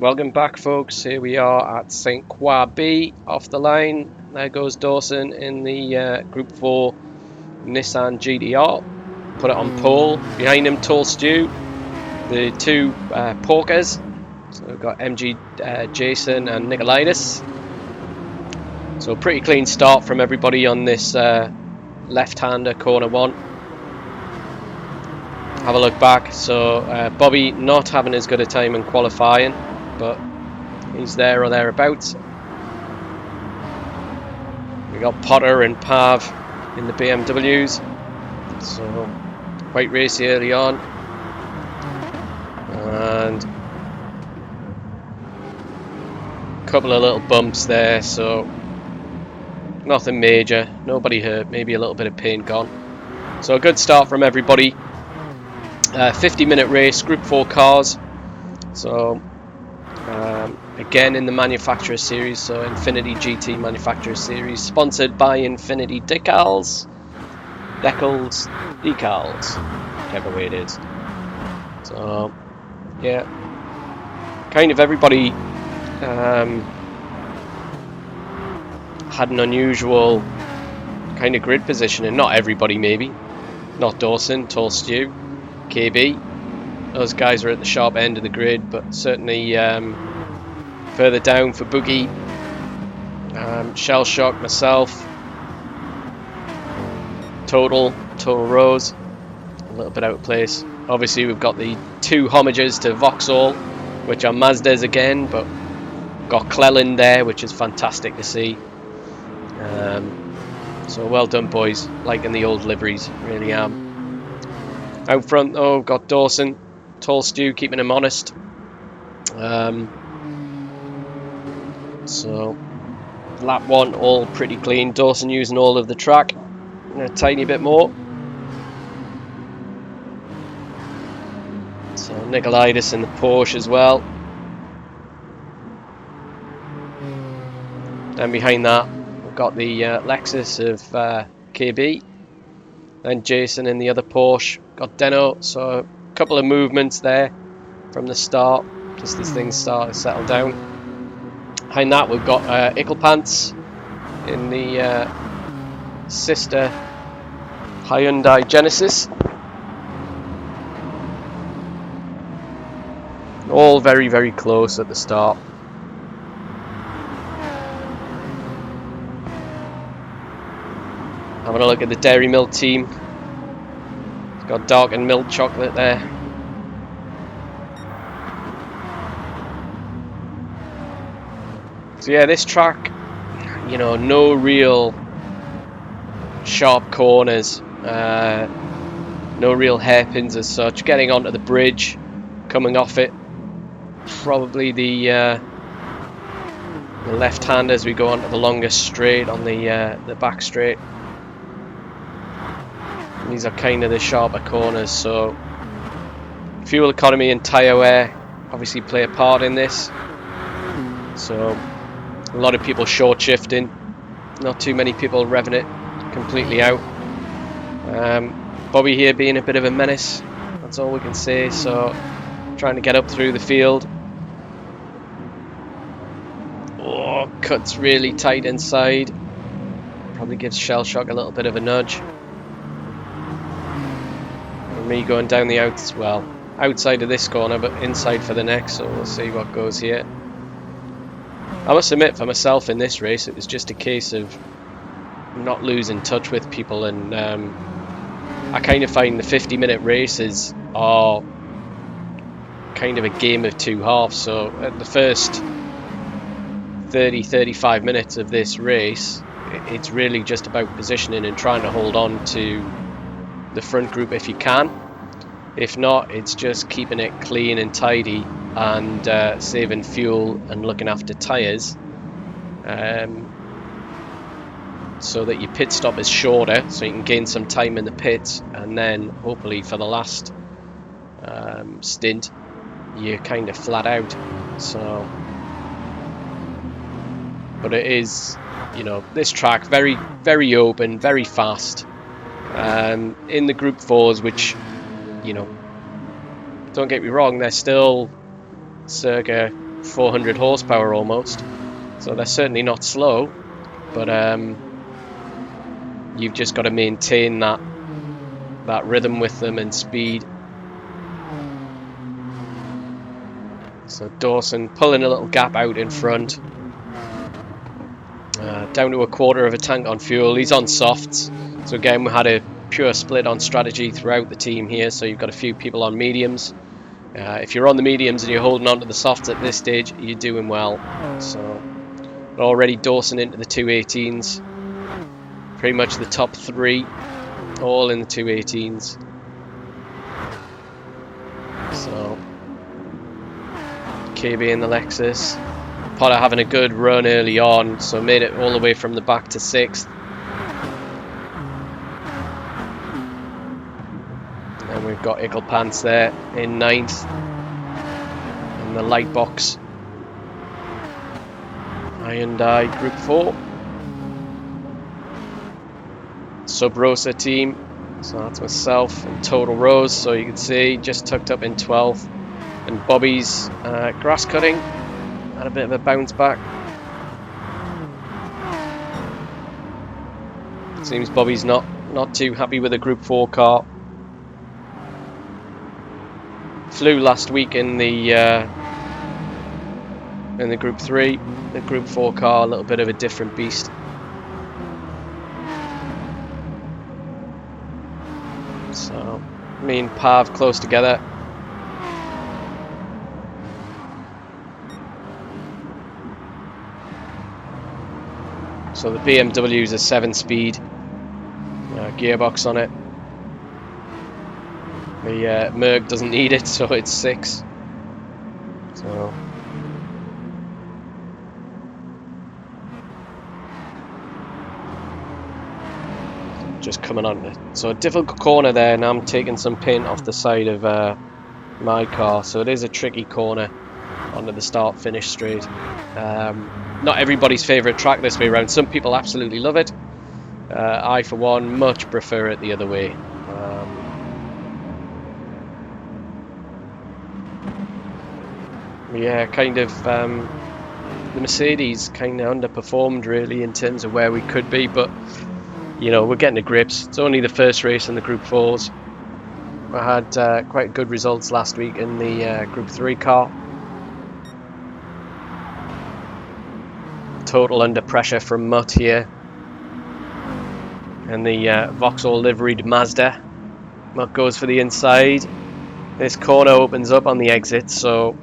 Welcome back, folks. Here we are at St. Croix B, off the line. There goes Dawson in the Group 4 Nissan GDR. Put it on pole. Behind him, Tall Stew, the two porkers. So we've got MG Jason and Nicolaitis. So pretty clean start from everybody on this left-hander corner 1. Have a look back. So Bobby not having as good a time in qualifying, but he's there or thereabouts. We got Potter and Pav in the BMWs, so quite racy early on, and a couple of little bumps there, so nothing major, nobody hurt, maybe a little bit of paint gone. So a good start from everybody. 50-minute race, Group 4 cars. So again in the manufacturer series, so Infinity GT manufacturer series, sponsored by Infinity Decals, whichever way it is. So yeah, kind of everybody had an unusual kind of grid positioning. Not everybody, maybe. Not Dawson, Tall Stew, KB. Those guys are at the sharp end of the grid, but certainly further down for Boogie, Shell Shock, myself, Total Rose, a little bit out of place. Obviously we've got the two homages to Vauxhall, which are Mazdas again, but got Cleland there, which is fantastic to see. So well done, boys, liking the old liveries, really am. Out front though, got Dawson, Tall Stew keeping him honest. So lap 1 all pretty clean. Dawson using all of the track, a tiny bit more. So Nicolaitis in the Porsche as well. Then behind that we've got the Lexus of KB. Then Jason in the other Porsche. Got Deno, so a couple of movements there from the start, just as things start to settle down. Behind that we've got Icklepants in the sister Hyundai Genesis. All very, very close at the start. Having a look at the Dairy Milk team. It's got dark and milk chocolate there. So yeah, this track, you know, no real sharp corners, no real hairpins as such. Getting onto the bridge, coming off it, probably the left hand as we go onto the longest straight on the back straight. These are kind of the sharper corners, so fuel economy and tyre wear obviously play a part in this. So a lot of people short shifting, not too many people revving it completely out. Bobby here being a bit of a menace, that's all we can say. So trying to get up through the field. Oh, cuts really tight inside. Probably gives Shell Shock a little bit of a nudge. And me going down the outside of this corner, but inside for the next. So we'll see what goes here. I must admit, for myself in this race, it was just a case of not losing touch with people, and I kind of find the 50-minute races are kind of a game of two halves. So at the first 30-35 minutes of this race, it's really just about positioning and trying to hold on to the front group if you can. If not, it's just keeping it clean and tidy and saving fuel and looking after tyres, so that your pit stop is shorter, so you can gain some time in the pits, and then hopefully for the last stint you're kind of flat out. So, but it is, you know, this track very, very open, very fast. In the Group 4s, which, you know, don't get me wrong, they're still circa 400 horsepower almost. So they're certainly not slow, but you've just got to maintain that rhythm with them and speed. So Dawson pulling a little gap out in front. Down to a quarter of a tank on fuel. He's on softs. So again, we had a pure split on strategy throughout the team here. So you've got a few people on mediums. If you're on the mediums and you're holding on to the softs at this stage, you're doing well. So already Dawson into the 218s. Pretty much the top three, all in the 218s. So KB in the Lexus. Potter having a good run early on, so made it all the way from the back to 6th. And then we've got Icklepants there in 9th. And the light box. Hyundai Group 4. Sub Rosa team. So that's myself and Total Rose. So you can see just tucked up in 12th. And Bobby's grass cutting. Had a bit of a bounce back. Seems Bobby's not too happy with the Group 4 car. Flew last week in the Group 3. The Group 4 car, a little bit of a different beast. So me and Pav close together. So the BMW is a 7-speed gearbox on it. The Merc doesn't need it, so it's 6. So just coming on it. So a difficult corner there, and I'm taking some paint off the side of my car. So it is a tricky corner onto the start-finish straight. Not everybody's favourite track this way around. Some people absolutely love it. I, for one, much prefer it the other way. Yeah, kind of the Mercedes kind of underperformed really in terms of where we could be, but you know, we're getting to grips. It's only the first race in the Group 4s. I had quite good results last week in the Group 3 car. Total under pressure from Mutt here. And the Vauxhall liveried Mazda. Mutt goes for the inside. This corner opens up on the exit, so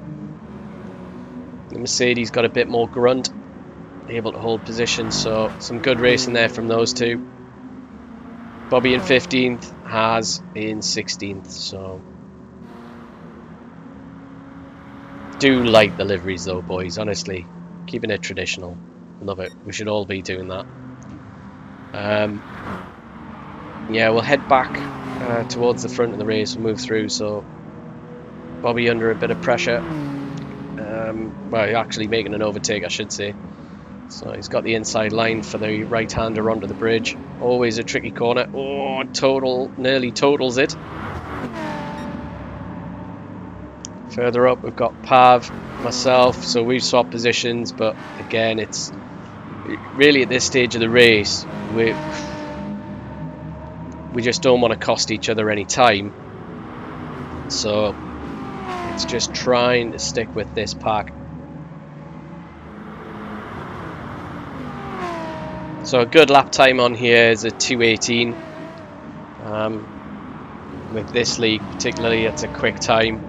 the Mercedes got a bit more grunt, able to hold position, so some good racing there from those two. Bobby in 15th, Haas in 16th, so do like the liveries though, boys, honestly. Keeping it traditional. Love it. We should all be doing that. Yeah, we'll head back towards the front of the race. We'll move through, so Bobby under a bit of pressure. Well, actually making an overtake, I should say. So he's got the inside line for the right-hander onto the bridge. Always a tricky corner. Oh, nearly totals it. Further up, we've got Pav, myself, so we've swapped positions, but again, it's really at this stage of the race, we just don't want to cost each other any time. So it's just trying to stick with this pack. So a good lap time on here is a 2:18. With this league particularly, it's a quick time.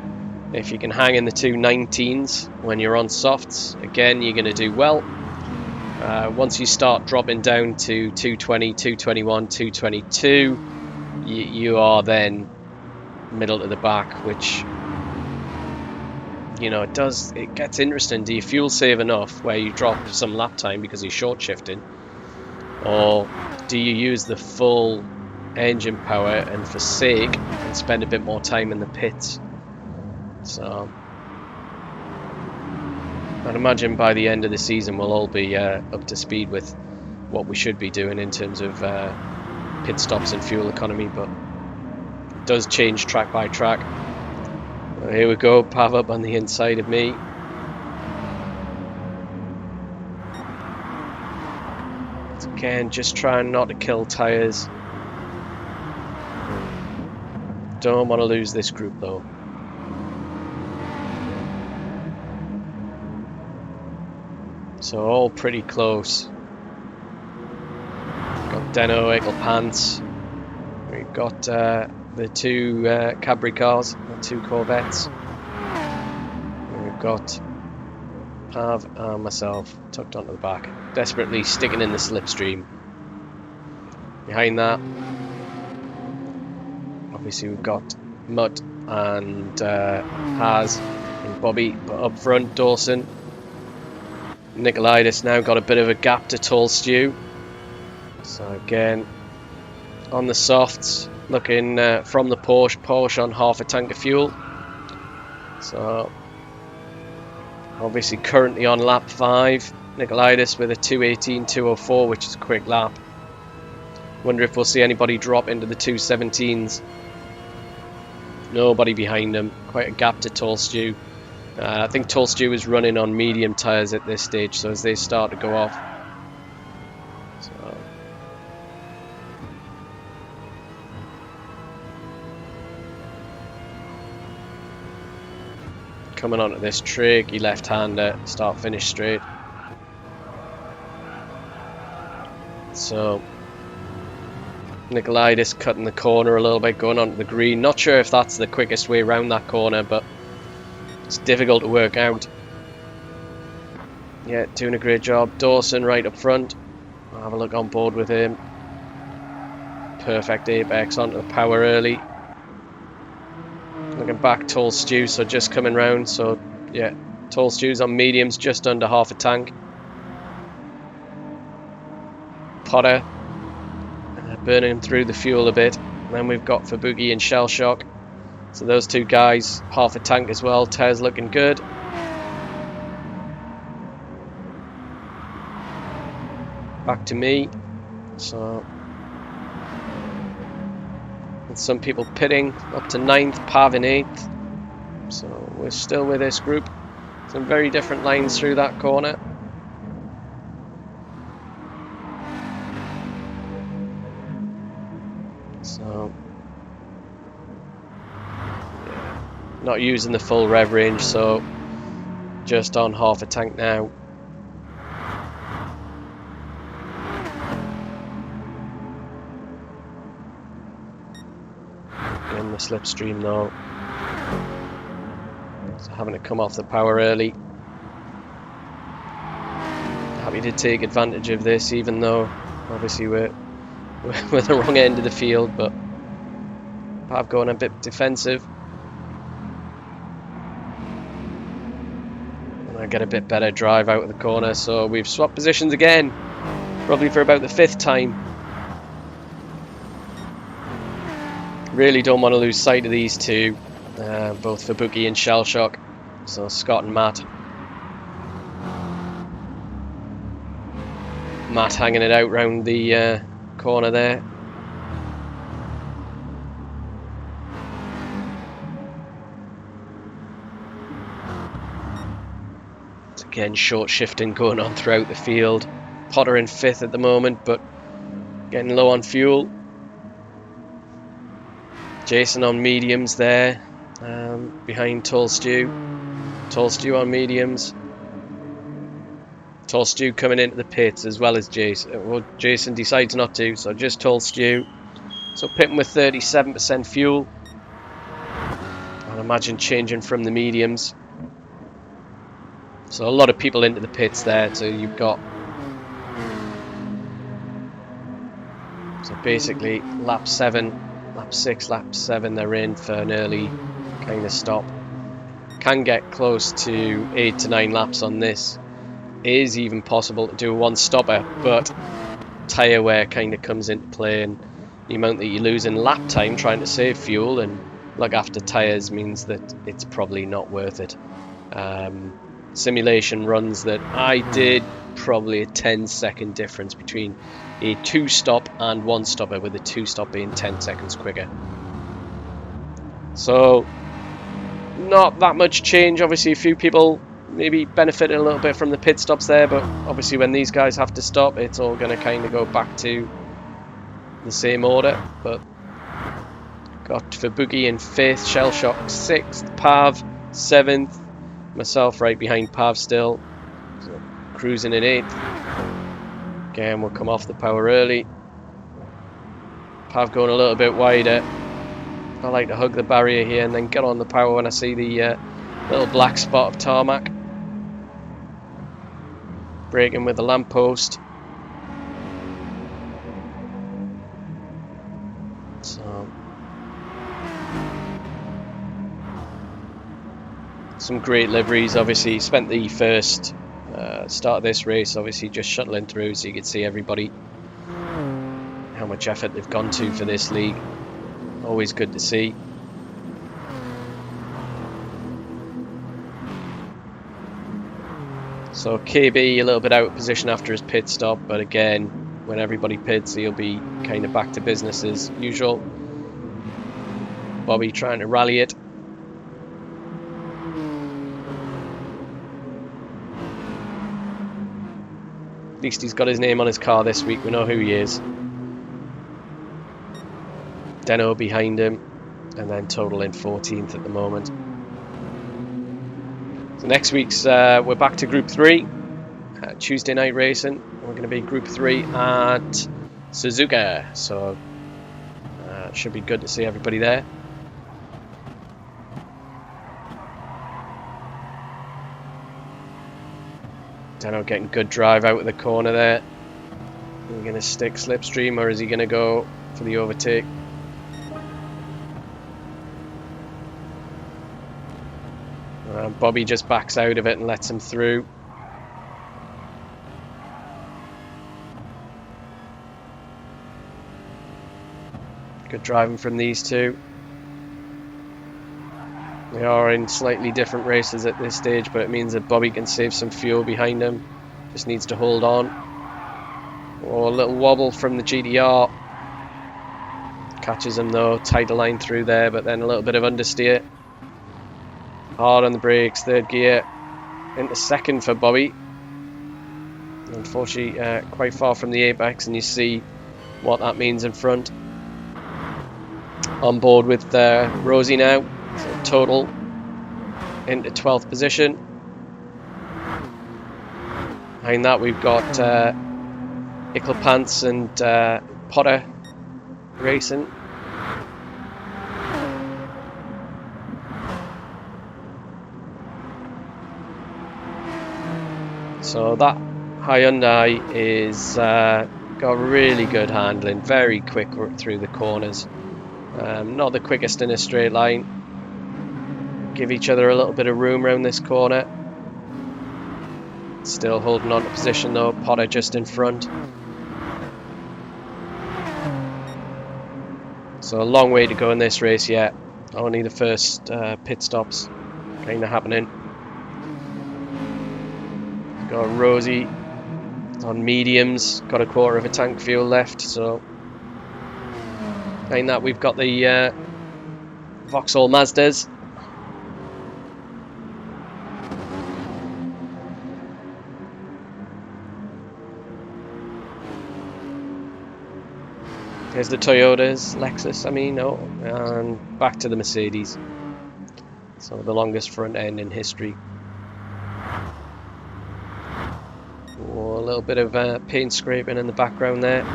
If you can hang in the 2:19s when you're on softs, again, you're going to do well. Once you start dropping down to 2:20, 2:21, 2:22, you are then middle to the back, which, you know, it gets interesting. Do you fuel save enough where you drop some lap time because you're short shifting, or do you use the full engine power and forsake and spend a bit more time in the pits? So I'd imagine by the end of the season we'll all be up to speed with what we should be doing in terms of pit stops and fuel economy, but it does change track by track. Here we go, Pav up on the inside of me. Again, just trying not to kill tyres. Don't want to lose this group though. So all pretty close. Got Deno, Eagle Pants. We've got the two Cadbury cars, the two Corvettes. We've got Pav and myself tucked onto the back, desperately sticking in the slipstream. Behind that, obviously we've got Mutt and Haz and Bobby, but up front Dawson. Nikolaitis now got a bit of a gap to Tall Stew. So again, on the softs, looking from the Porsche on half a tank of fuel. So obviously currently on lap 5, Nikolaitis with a 2:18.204, which is a quick lap. Wonder if we'll see anybody drop into the 2:17s. Nobody behind him, quite a gap to Tall Stew. I think Tall Stew is running on medium tyres at this stage, so as they start to go off. So coming onto this tricky left-hander, start-finish straight. So Nikolaitis cutting the corner a little bit, going onto the green. Not sure if that's the quickest way around that corner, but it's difficult to work out. Yeah, doing a great job. Dawson right up front. I'll have a look on board with him. Perfect apex onto the power early. Looking back, Tall Stew, so just coming round. So yeah, Tall Stew's on mediums, just under half a tank. Potter burning through the fuel a bit. And then we've got Fabuki and Shell Shock. So those two guys, half a tank as well. Tyres looking good. Back to me. So, with some people pitting up to 9th, Pav in 8th. So we're still with this group. Some very different lines through that corner. So not using the full rev range, so just on half a tank now. In the slipstream though, so having to come off the power early. Happy to take advantage of this, even though obviously we're the wrong end of the field, but Pav going a bit defensive. I get a bit better drive out of the corner, so we've swapped positions again, probably for about the 5th time. Really don't want to lose sight of these two, both Fabuki and Shell Shock, so Scott and Matt. Matt hanging it out round the corner there. Again, short shifting going on throughout the field. Potter in 5th at the moment, but getting low on fuel. Jason on mediums there, behind Tall Stew. Tall Stew on mediums. Tall Stew coming into the pits as well as Jason. Well, Jason decides not to, so just Tall Stew. So pitting with 37% fuel. I'd imagine changing from the mediums. So a lot of people into the pits there, so you've got... So basically lap 7, lap 6, lap 7 they're in for an early kind of stop. Can get close to 8 to 9 laps on this. Is even possible to do a one-stopper, but tyre wear kind of comes into play, and the amount that you lose in lap time trying to save fuel and look after tyres means that it's probably not worth it. Simulation runs that I did probably a 10-second difference between a 2-stop and 1-stopper, with a 2-stop being 10 seconds quicker. So not that much change. Obviously a few people maybe benefited a little bit from the pit stops there, but obviously when these guys have to stop, it's all going to kind of go back to the same order. But got for Boogie in 5th, Shellshock 6th, Pav 7th, myself right behind Pav still, so cruising in 8th. Again, we'll come off the power early. Pav going a little bit wider. I like to hug the barrier here and then get on the power when I see the little black spot of tarmac. Braking with the lamppost. So some great liveries. Obviously spent the first start of this race obviously just shuttling through so you can see everybody, how much effort they've gone to for this league. Always good to see. So KB a little bit out of position after his pit stop, but again, when everybody pits, he'll be kind of back to business as usual. Bobby trying to rally it. At least he's got his name on his car this week, we know who he is. Deno behind him, and then total in 14th at the moment. So next week's we're back to Group 3, Tuesday night racing. We're going to be Group 3 at Suzuka, so it should be good to see everybody there. Deno getting good drive out of the corner there. Are we going to stick slipstream, or is he going to go for the overtake? Bobby just backs out of it and lets him through. Good driving from these two. We are in slightly different races at this stage, but it means that Bobby can save some fuel behind him. Just needs to hold on. Oh, a little wobble from the GTR. Catches him though, tight a line through there, but then a little bit of understeer. Hard on the brakes, 3rd gear, into 2nd for Bobby. Unfortunately, quite far from the apex, and you see what that means in front. On board with Rosie now, so total into 12th position. Behind that we've got Icklepants and Potter racing. So that Hyundai is got really good handling, very quick through the corners. Not the quickest in a straight line. Give each other a little bit of room around this corner. Still holding on to position though, Potter just in front. So a long way to go in this race yet. Only the first pit stops kind of happening. Got Rosie on mediums, got a quarter of a tank fuel left, so behind that we've got the Vauxhall Mazdas. Here's the Toyotas, Lexus and back to the Mercedes. So the longest front end in history. Oh, a little bit of paint scraping in the background there.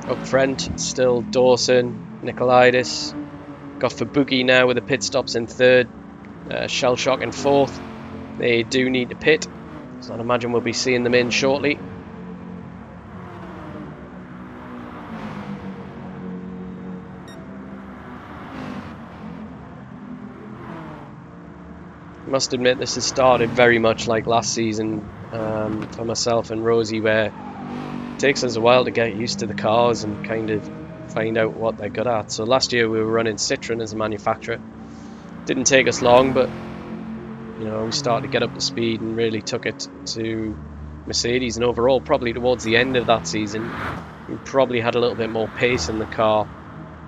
Up front, still Dawson, Nicolaitis. Got for Boogie now with the pit stops in 3rd, Shellshock in 4th. They do need to pit, so I'd imagine we'll be seeing them in shortly. I must admit this has started very much like last season for myself and Rosie, where it takes us a while to get used to the cars and kind of find out what they're good at. So last year we were running Citroen as a manufacturer. Didn't take us long, but we started to get up to speed and really took it to Mercedes, and overall probably towards the end of that season we probably had a little bit more pace in the car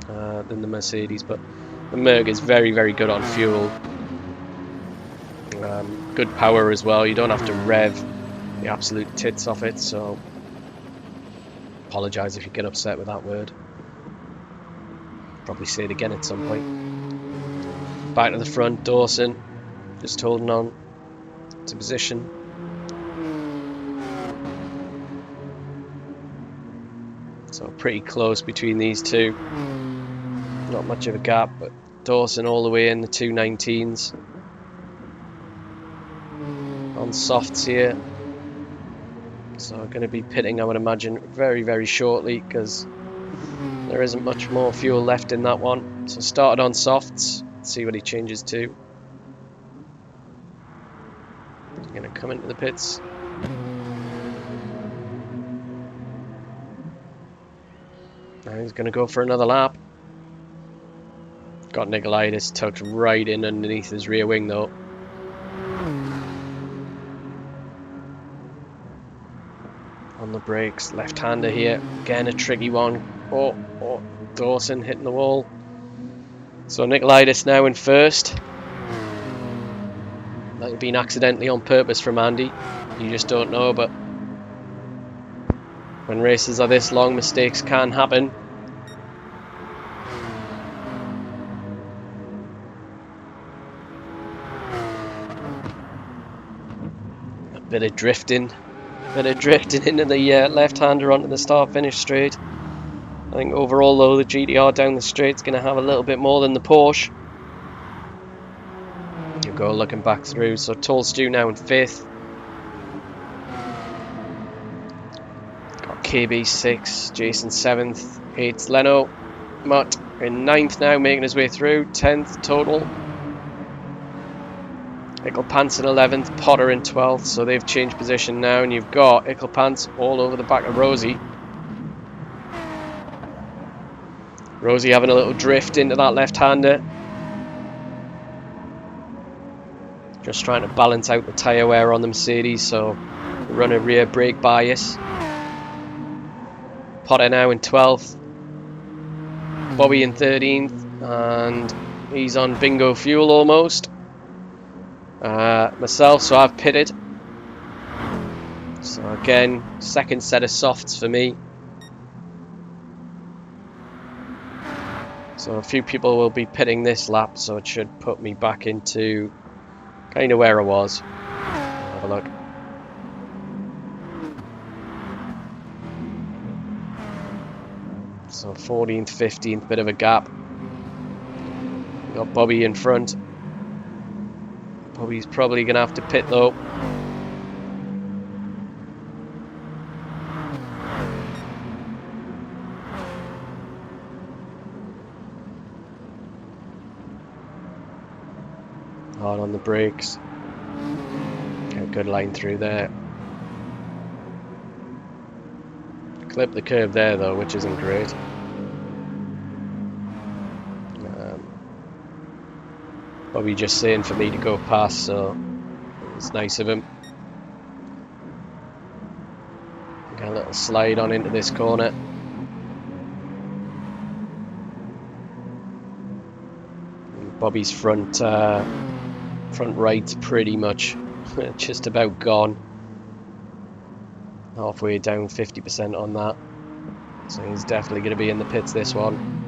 than the Mercedes, but The Merc is very, very good on fuel. Good power as well. You don't have to rev the absolute tits off it, so apologise if you get upset with that word. Probably say it again at some point. Back to the front, Dawson just holding on to position. So pretty close between these two. Not much of a gap, but Dawson all the way in the 219s. On softs here. So I'm going to be pitting, I would imagine, very, very shortly because there isn't much more fuel left in that one. So started on softs. Let's see what he changes to. He's going to come into the pits. Now he's going to go for another lap. Got Nicolaitis tucked right in underneath his rear wing though. On the brakes, left-hander here. Again, a tricky one. Oh, Dawson hitting the wall. So Nicolaitis now in first. Might have been accidentally on purpose from Andy. You just don't know, but when races are this long, mistakes can happen. A bit of drifting into the left-hander onto the start-finish straight. I think overall though the GTR down the straight is going to have a little bit more than the Porsche. You go looking back through. So Tall Stu now in 5th. Got KB 6th, Jason 7th, 8th Leno. Mutt in 9th now, making his way through, 10th total. Icklepants in 11th, Potter in 12th, so they've changed position now, and you've got Icklepants all over the back of Rosie. Rosie having a little drift into that left-hander. Just trying to balance out the tyre wear on the Mercedes, so run a rear brake bias. Potter now in 12th. Bobby in 13th, and he's on bingo fuel almost. Myself, so I've pitted. So again, second set of softs for me. So a few people will be pitting this lap, so it should put me back into kind of where I was. Have a look. So 14th, 15th, bit of a gap. We've got Bobby in front. Bobby's probably going to have to pit though. Hard on the brakes. Get a good line through there. Clip the curve there though, which isn't great. Bobby just saying for me to go past, so it's nice of him. Get a little slide on into this corner. And Bobby's front right's pretty much just about gone. Halfway down, 50% on that. So he's definitely going to be in the pits this one.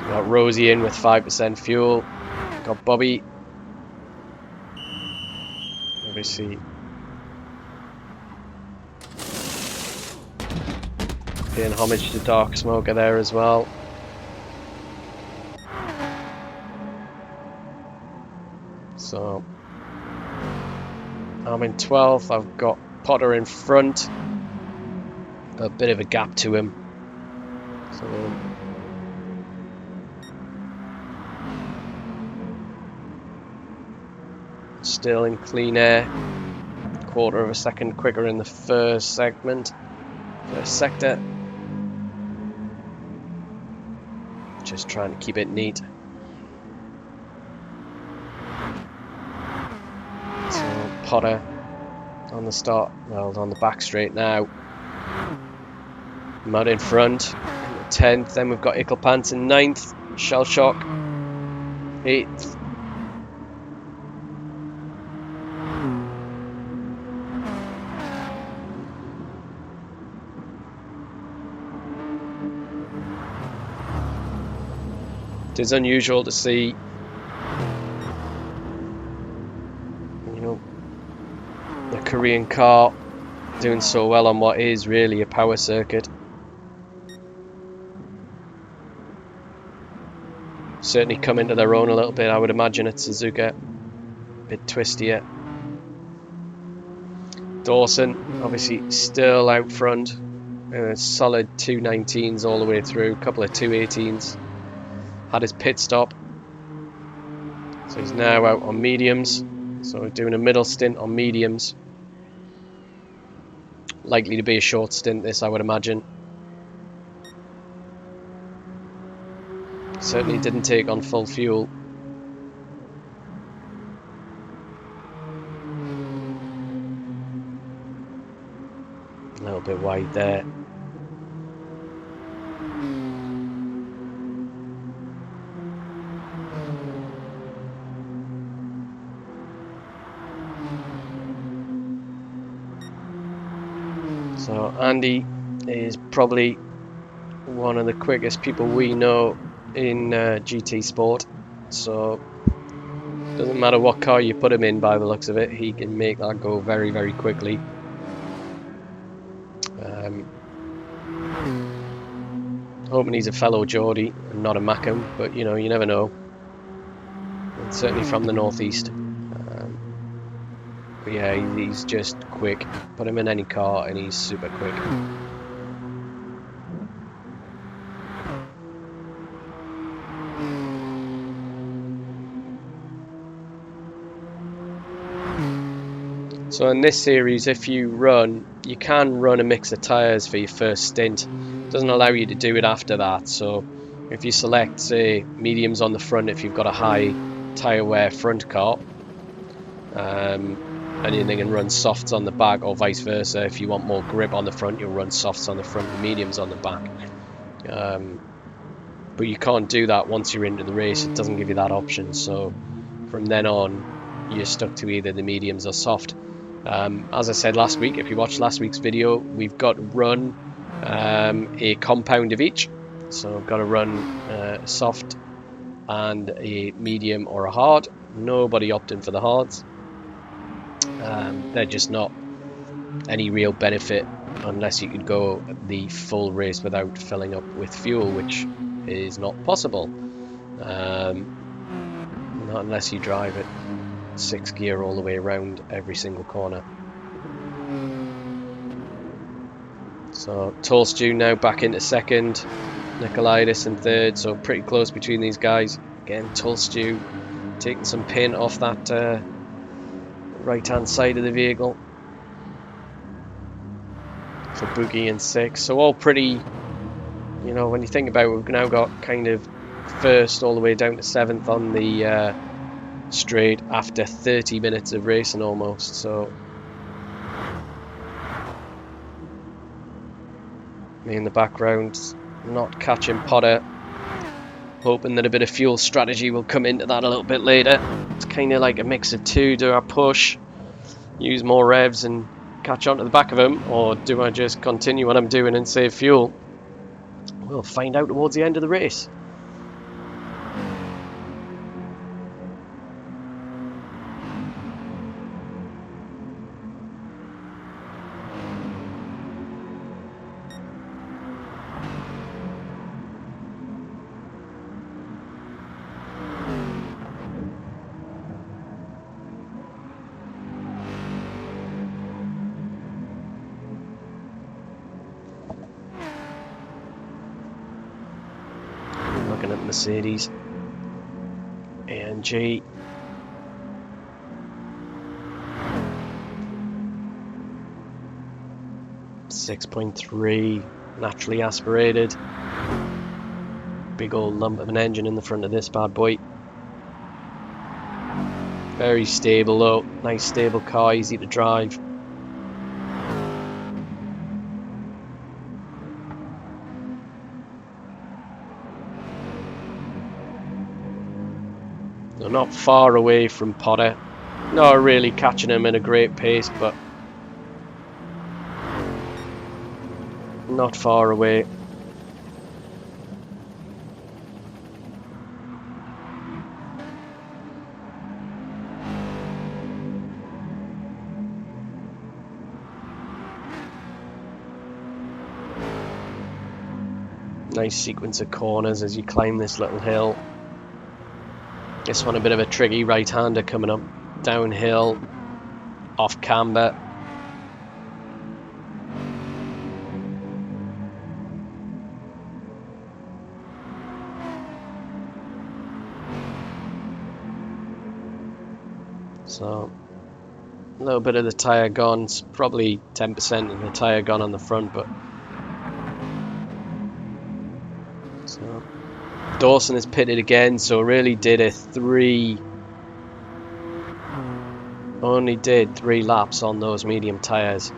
Got Rosie in with 5% fuel. Got Bobby. Obviously paying homage to Dark Smoker there as well. So I'm in 12th. I've got Potter in front. A bit of a gap to him. So still in clean air, quarter of a second quicker in the first segment, first sector. Just trying to keep it neat. So Potter on the start, well on the back straight now. Mud in front, 10th. Then we've got Ickelpants in 9th. Shell Shock 8th. It is unusual to see, you know, a Korean car doing so well on what is really a power circuit. Certainly come into their own a little bit, I would imagine, at Suzuka. A bit twistier. Dawson, obviously, still out front. Solid 219s all the way through, a couple of 218s. Had his pit stop. So he's now out on mediums. So we're doing a middle stint on mediums. Likely to be a short stint, this, I would imagine. Certainly didn't take on full fuel. A little bit wide there. So Andy is probably one of the quickest people we know in GT Sport. So doesn't matter what car you put him in, by the looks of it, he can make that go very, very quickly. Hoping he's a fellow Geordie and not a Mackham, but you know, you never know. And certainly from the northeast. But yeah, he's just quick. Put him in any car and he's super quick. So in this series, if you run, you can run a mix of tyres for your first stint. It doesn't allow you to do it after that. So if you select, say, mediums on the front, if you've got a high tyre wear front car, and then you can run softs on the back, or vice versa. If you want more grip on the front, you'll run softs on the front and mediums on the back. But you can't do that once you're into the race. It doesn't give you that option. So from then on, you're stuck to either the mediums or soft. As I said last week, if you watched last week's video, we've got to run a compound of each. So I've got to run a soft and a medium or a hard. Nobody opting for the hards. They're just not any real benefit unless you could go the full race without filling up with fuel, which is not possible. Not unless you drive it 6 gear all the way around every single corner. So Tolstew now back into second, Nikolaidis in third, so pretty close between these guys. Again, Tolstew taking some paint off that right hand side of the vehicle. So Boogie in 6, so all pretty, you know, when you think about it, we've now got kind of first all the way down to 7th on the straight after 30 minutes of racing almost. So me in the background, not catching Potter, hoping that a bit of fuel strategy will come into that a little bit later. It's kind of like a mix of two. Do I push, use more revs and catch on to the back of him, or do I just continue what I'm doing and save fuel? We'll find out towards the end of the race. Looking at Mercedes AMG. .3 naturally aspirated. Big old lump of an engine in the front of this bad boy. Very stable though, nice stable car, easy to drive. not far away from Potter. Not really catching him at a great pace, but not far away. Nice sequence of corners as you climb this little hill. This one a bit of a tricky right-hander coming up downhill, off camber. So a little bit of the tyre gone. It's probably 10% of the tyre gone on the front, but so Dawson has pitted again, so really did only did 3 laps on those medium tyres.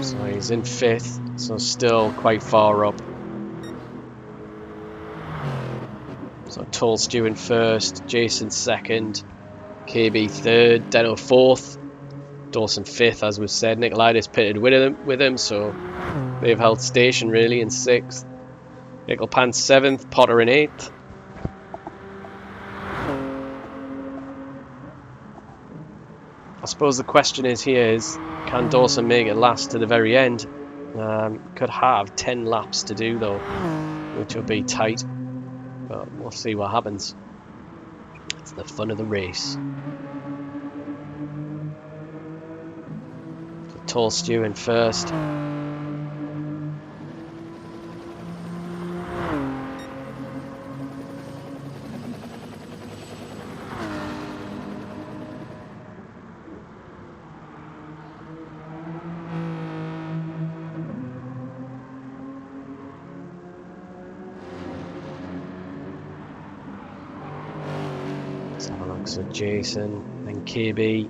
So he's in 5th, so still quite far up. So Tall Stew in 1st, Jason 2nd, KB 3rd, Deno 4th, Dawson 5th, as we've said. Nicolaitis pitted with him, so they've held station really in 6th. Nickelpants 7th, Potter in 8th. I suppose the question is can Dawson make it last to the very end? Could have 10 laps to do though, which will be tight, but we'll see what happens. It's the fun of the race. Tall Stew in 1st. Let's have a look. So Jason, then KB.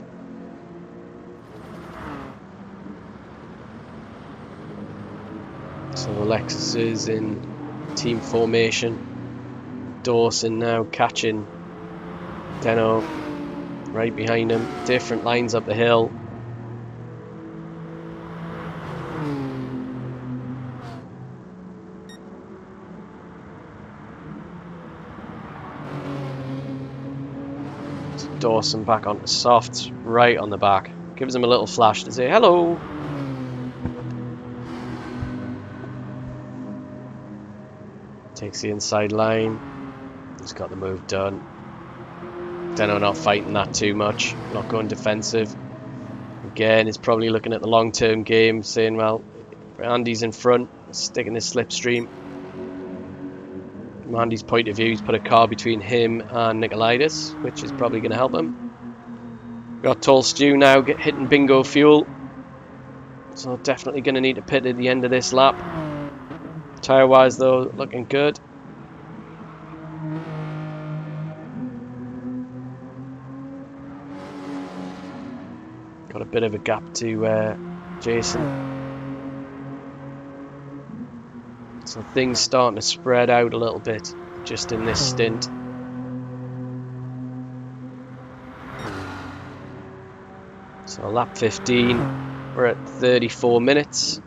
So the Lexus in team formation. Dawson now catching Deno right behind him. Different lines up the hill. So Dawson back onto softs, right on the back. Gives him a little flash to say hello. Takes the inside line. He's got the move done. Deno not fighting that too much. Not going defensive. Again, he's probably looking at the long-term game, saying, well, Andy's in front, sticking his slipstream. From Andy's point of view, he's put a car between him and Nicolaitis, which is probably going to help him. Got Tall Stew now hitting bingo fuel. So definitely going to need to pit at the end of this lap. Tyre wise though, looking good. Got a bit of a gap to Jason. So things starting to spread out a little bit just in this stint. So lap 15, we're at 34 minutes.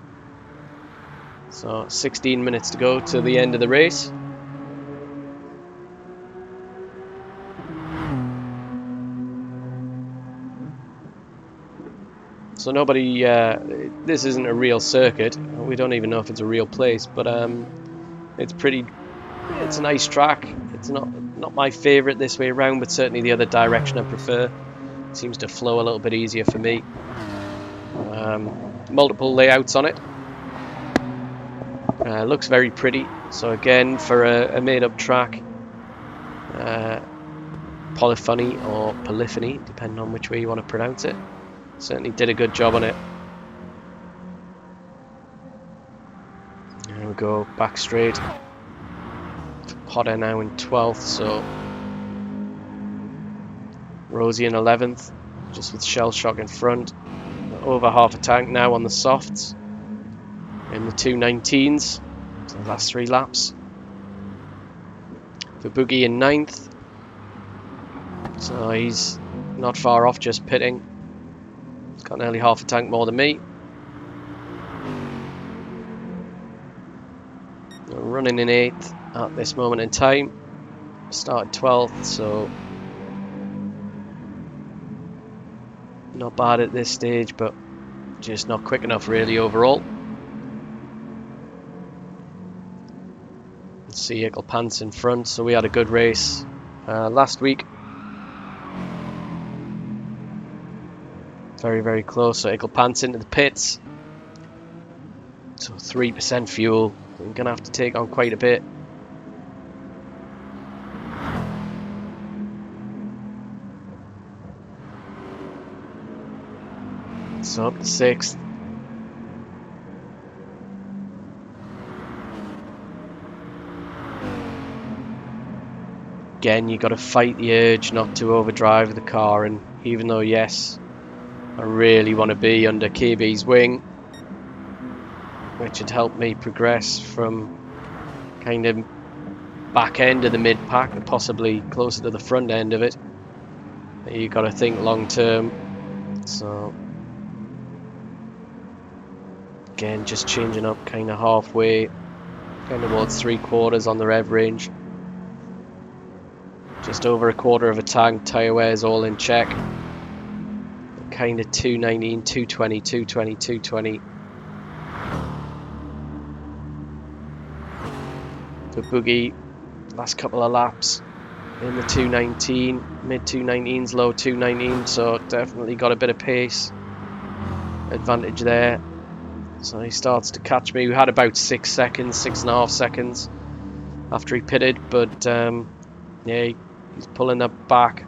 So 16 minutes to go to the end of the race. So nobody, this isn't a real circuit. We don't even know if it's a real place, but it's a nice track. It's not my favourite this way around, but certainly the other direction I prefer. It seems to flow a little bit easier for me. Multiple layouts on it. Looks very pretty. So again, for a made-up track, polyphony or polyphony, depending on which way you want to pronounce it. Certainly did a good job on it. There we go, back straight. Potter now in 12th, so Rosie in 11th, just with Shell Shock in front. Over half a tank now on the softs in the 219s. So the last 3 laps. For Boogie in 9th. So he's not far off just pitting. He's got nearly half a tank more than me. We're running in 8th at this moment in time. Started 12th, so not bad at this stage, but just not quick enough really overall. Let's see Eaglepants in front, so we had a good race last week. Very, very close. So Eaglepants into the pits. So 3% fuel. We're going to have to take on quite a bit. So up to 6th. Again, you got to fight the urge not to overdrive the car, and even though yes, I really want to be under KB's wing, which would help me progress from kind of back end of the mid pack to possibly closer to the front end of it. You got to think long term. So again, just changing up kind of halfway, kind of towards 3/4 on the rev range. Just over 1/4 of a tank, tyre wear is all in check. Kind of 219, 220, 220, 220. The Boogie, last couple of laps in the 219, mid 219s, low 219, so definitely got a bit of pace advantage there. So he starts to catch me. We had about 6 seconds, 6.5 seconds after he pitted, but yeah, he's pulling up back.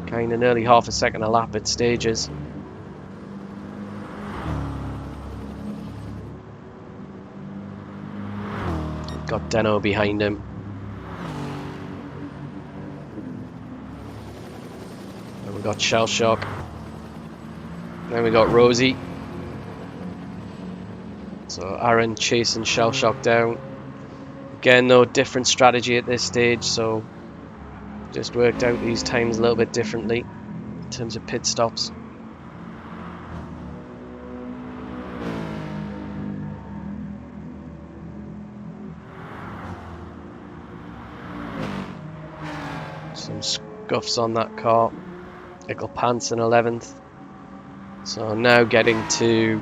Kind of nearly half a second a lap at stages. Got Deno behind him. And we got Shell Shock. Then we got Rosie. So Aaron chasing Shell Shock down. Again though, different strategy at this stage, so just worked out these times a little bit differently in terms of pit stops. Some scuffs on that car. Eaglepants in 11th. So now getting to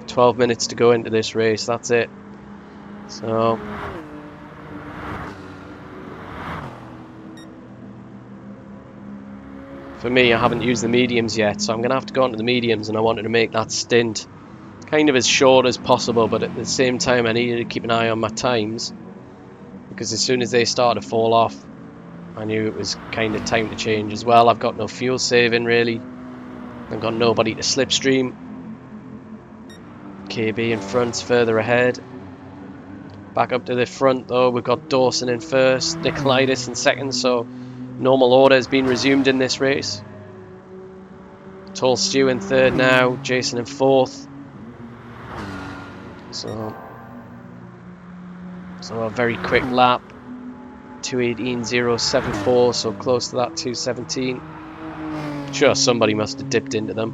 12 minutes to go into this race, that's it. So for me, I haven't used the mediums yet, so I'm going to have to go onto the mediums, and I wanted to make that stint kind of as short as possible, but at the same time I needed to keep an eye on my times, because as soon as they started to fall off, I knew it was kind of time to change as well. I've got no fuel saving really, I've got nobody to slipstream. KB in front's further ahead. Back up to the front though, we've got Dawson in first, Nicolaitis in second, so normal order has been resumed in this race. Tall Stew in third now, Jason in fourth. So a very quick lap, 2:18.074, so close to that 2:17. Sure, somebody must have dipped into them.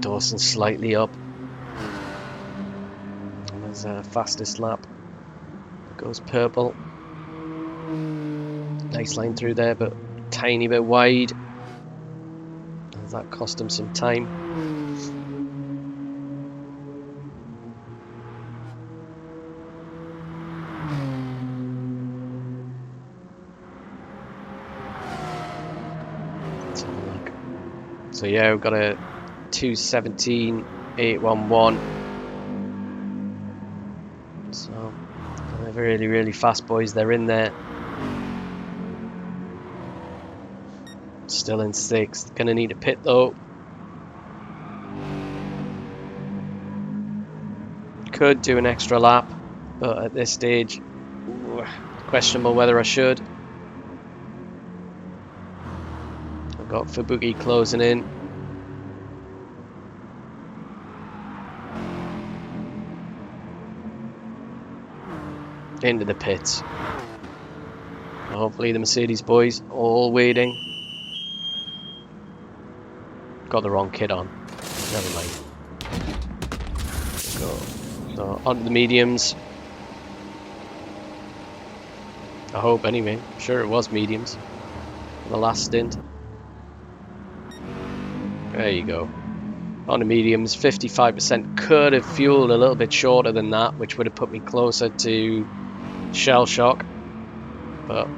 Dawson slightly up. There's a fastest lap. Goes purple. Nice line through there, but tiny bit wide. That cost him some time. Let's have a look. So yeah, we've got a 2:17.811. So they're really, really fast boys. They're in there. Still in sixth. Gonna need a pit though. Could do an extra lap, but at this stage, questionable whether I should. I've got Fubuki closing in. Into the pits. Hopefully the Mercedes boys all waiting. Got the wrong kit on. Never mind. Go. So onto the mediums. I hope anyway. I'm sure it was mediums. The last stint. There you go. On the mediums, 55%. Could have fueled a little bit shorter than that, which would have put me closer to Shell Shock. But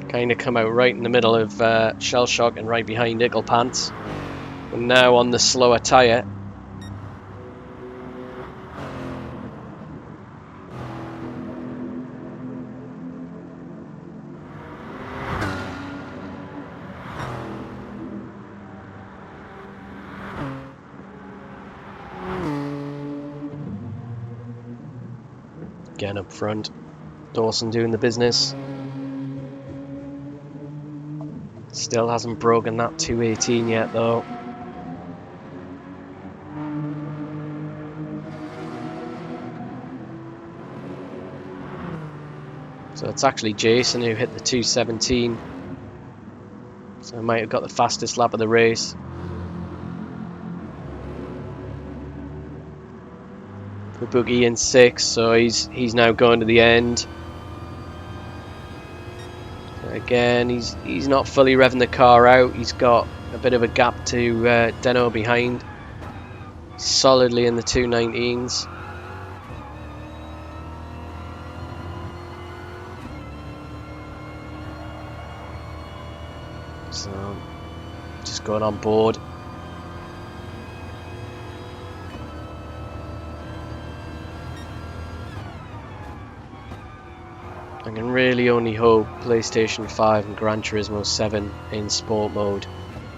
kind of come out right in the middle of Shell Shock and right behind Ickle Pants. And now on the slower tyre. Again up front, Dawson doing the business. Still hasn't broken that 218 yet though. So it's actually Jason who hit the 217. So he might have got the fastest lap of the race. The Boogie in 6, so he's now going to the end. Again, he's not fully revving the car out. He's got a bit of a gap to Deno behind. Solidly in the 219s. So just going on board. I can really only hope PlayStation 5 and Gran Turismo 7 in sport mode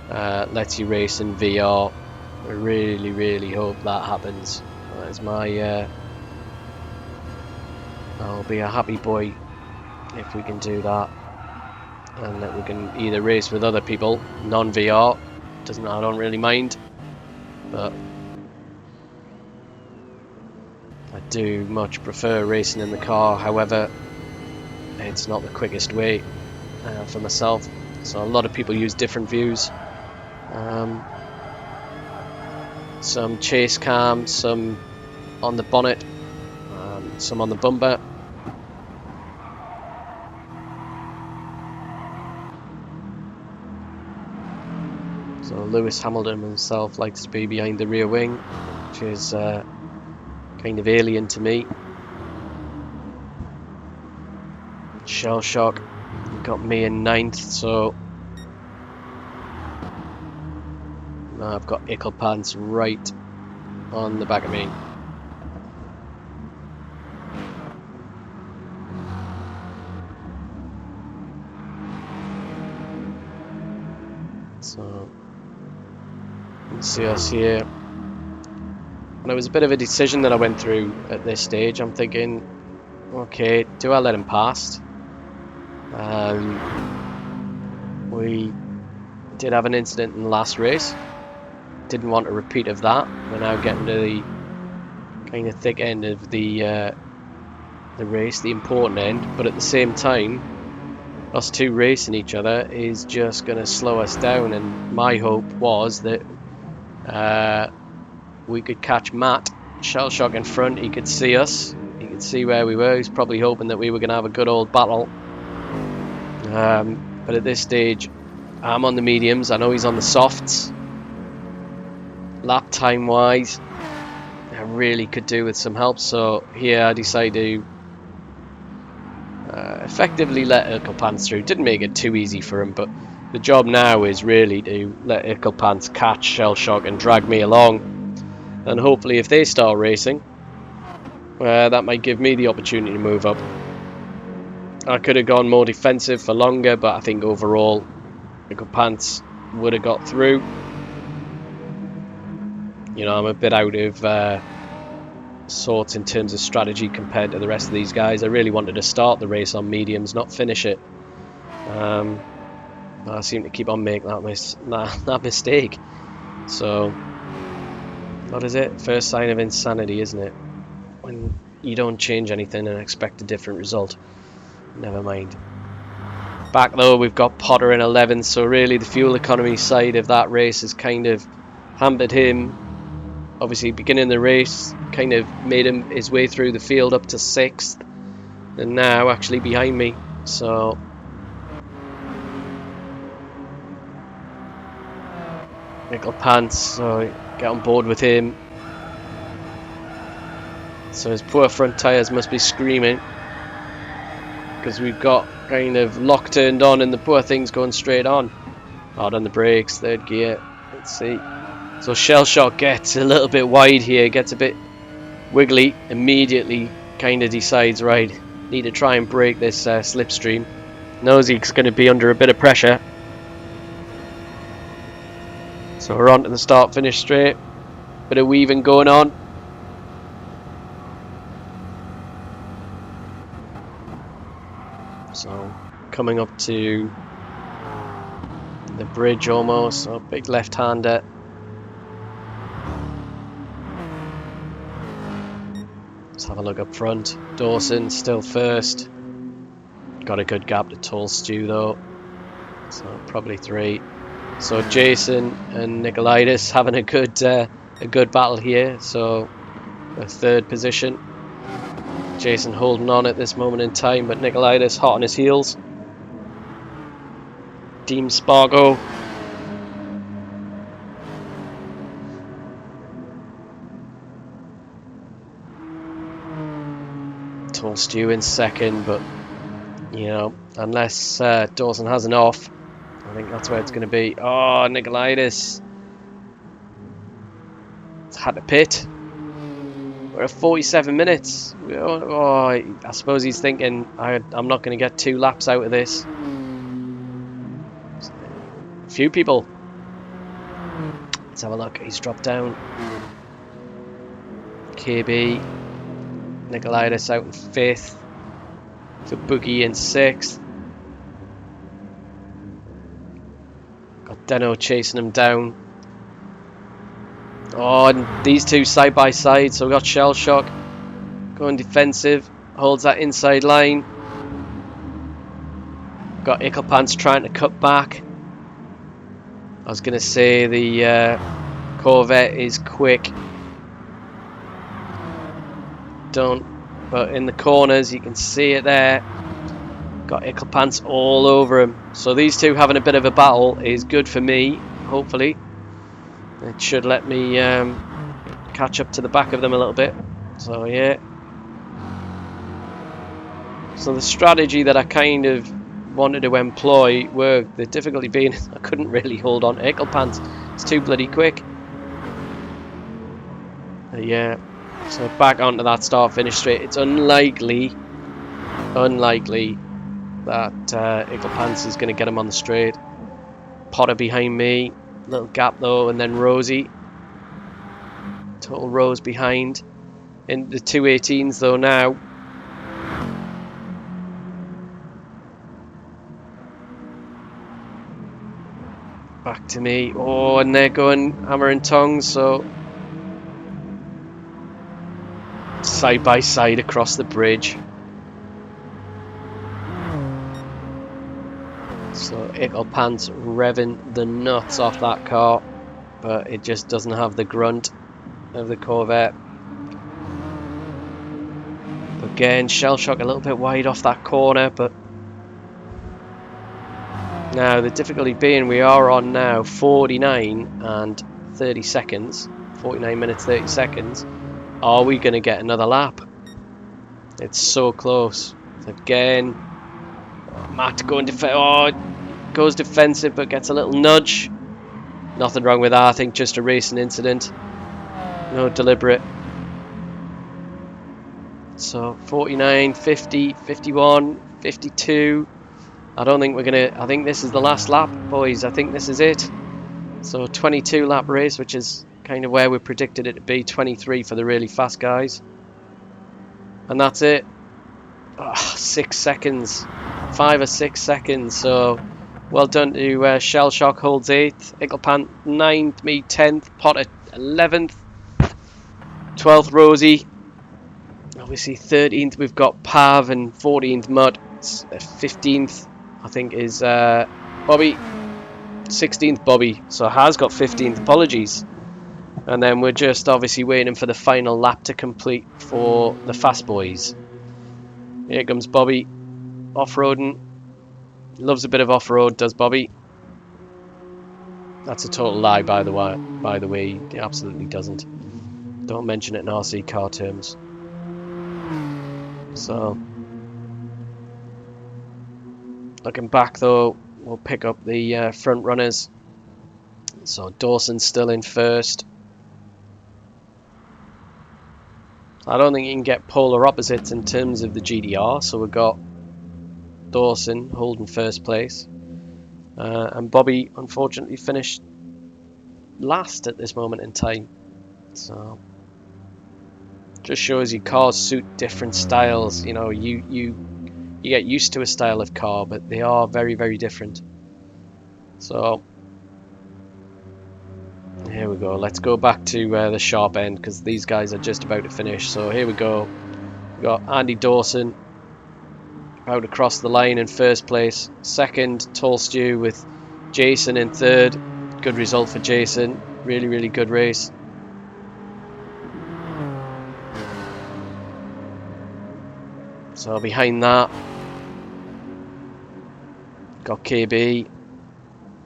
lets you race in VR. I really hope that happens. That is my I'll be a happy boy if we can do that, and that we can either race with other people, non-VR. I don't really mind, but I do much prefer racing in the car. However, it's not the quickest way for myself, so a lot of people use different views. Some chase cam, some on the bonnet, some on the bumper. So Lewis Hamilton himself likes to be behind the rear wing, which is kind of alien to me. Shell Shock got me in 9th, so now I've got Ickle Pants right on the back of me. So you can see us here. And it was a bit of a decision that I went through at this stage. I'm thinking, okay, do I let him past? We did have an incident in the last race. Didn't want a repeat of that. We're now getting to the kind of thick end of the race, the important end. But at the same time, us two racing each other is just going to slow us down. And my hope was that we could catch Matt Shell Shock in front. He could see us. He could see where we were. He's probably hoping that we were going to have a good old battle. But at this stage, I'm on the mediums. I know he's on the softs. Lap time wise, I really could do with some help. So here I decided to effectively let Ickle Pants through. Didn't make it too easy for him, but the job now is really to let Ickle Pants catch Shell Shock and drag me along. And hopefully if they start racing, that might give me the opportunity to move up. I could have gone more defensive for longer, but I think overall Ickle Pants would have got through. You know, I'm a bit out of sorts in terms of strategy compared to the rest of these guys. I really wanted to start the race on mediums, not finish it. I seem to keep on making that mistake. So, what is it? First sign of insanity, isn't it? When you don't change anything and expect a different result. Never mind. Back though, we've got Potter in 11th, so really the fuel economy side of that race has kind of hampered him. Obviously, beginning the race kind of made him his way through the field up to 6th, and now actually behind me. So Nickel Pants, so get on board with him. So his poor front tyres must be screaming, because we've got kind of lock turned on and the poor thing's going straight on. Hard on the brakes, 3rd gear. Let's see. So Shell Shock gets a little bit wide here, gets a bit wiggly, immediately kind of decides, right, need to try and break this slipstream. Knows he's going to be under a bit of pressure. So we're on to the start finish straight. Bit of weaving going on. So coming up to the bridge almost, so big left-hander. Let's have a look up front. Dawson still first. Got a good gap to Tall Stew though, so probably 3. So Jason and Nicolaitis having a good battle here. So a 3rd position. Jason holding on at this moment in time, but Nicolaitis hot on his heels. Team Spargo. Tall Stew in 2nd, but you know, unless Dawson has an off, I think that's where it's going to be. Oh, Nicolaitis. It's had to pit. We're at 47 minutes. Oh, I suppose he's thinking, I'm not going to get 2 laps out of this. A few people. Let's have a look. He's dropped down. KB. Nicolaitis out in 5th. For Boogie in 6th. Got Deno chasing him down. Oh, and these two side by side. So we've got Shell Shock going defensive. Holds that inside line. Got Icklepants trying to cut back. I was going to say the Corvette is quick. But in the corners you can see it there. Got Icklepants all over him. So these two having a bit of a battle is good for me, hopefully. It should let me catch up to the back of them a little bit. So yeah. So the strategy that I kind of wanted to employ worked. The difficulty being I couldn't really hold on to Icklepants. It's too bloody quick. Yeah. So back onto that start finish straight. It's unlikely that Icklepants is going to get him on the straight. Potter behind me. Little gap though, and then Rosie. Total Rose behind. In the 218s though now. Back to me. Oh, and they're going hammer and tongs, so side by side across the bridge. So Icklepants revving the nuts off that car, but it just doesn't have the grunt of the Corvette. Again, Shell Shock a little bit wide off that corner, but now the difficulty being we are on now 49 and 30 seconds, 49 minutes 30 seconds. Are we going to get another lap? It's so close. Again, Matt going goes defensive but gets a little nudge. Nothing wrong with that. I think just a racing incident. No deliberate. So 49, 50, 51, 52. I don't think we're going to... I think this is the last lap, boys. I think this is it. So 22 lap race, which is kind of where we predicted it to be. 23 for the really fast guys. And that's it. 6 seconds. 5 or 6 seconds. So well done to Shell Shock holds 8th, Icklepant 9th, me 10th, Potter 11th, 12th Rosie. Obviously 13th we've got Pav and 14th Mud. 15th I think is Bobby. 16th Bobby. So has got 15th. Apologies. And then we're just obviously waiting for the final lap to complete for the Fast Boys. Here comes Bobby, off-roading. Loves a bit of off-road, does Bobby. That's a total lie, by the way. He absolutely doesn't. Don't mention it in RC car terms. So, looking back though, we'll pick up the front runners. So Dawson's still in first. I don't think you can get polar opposites in terms of the GDR, so we've got Dawson holding first place, and Bobby unfortunately finished last at this moment in time. So just shows you cars suit different styles. You know, you get used to a style of car, but they are very, very different. So here we go. Let's go back to the sharp end because these guys are just about to finish. So here we go. We've got Andy Dawson out across the line in first place. Second, Tall Stew with Jason in third. Good result for Jason. Really, really good race. So behind that, got KB.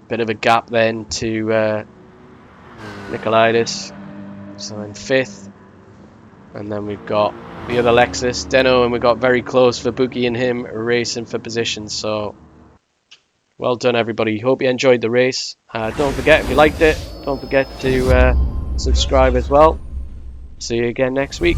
Bit of a gap then to Nicolaitis. So in fifth. And then we've got the other Lexus, Deno, and we got very close for Bookie and him racing for position. So well done everybody. Hope you enjoyed the race. Don't forget, if you liked it, don't forget to subscribe as well. See you again next week.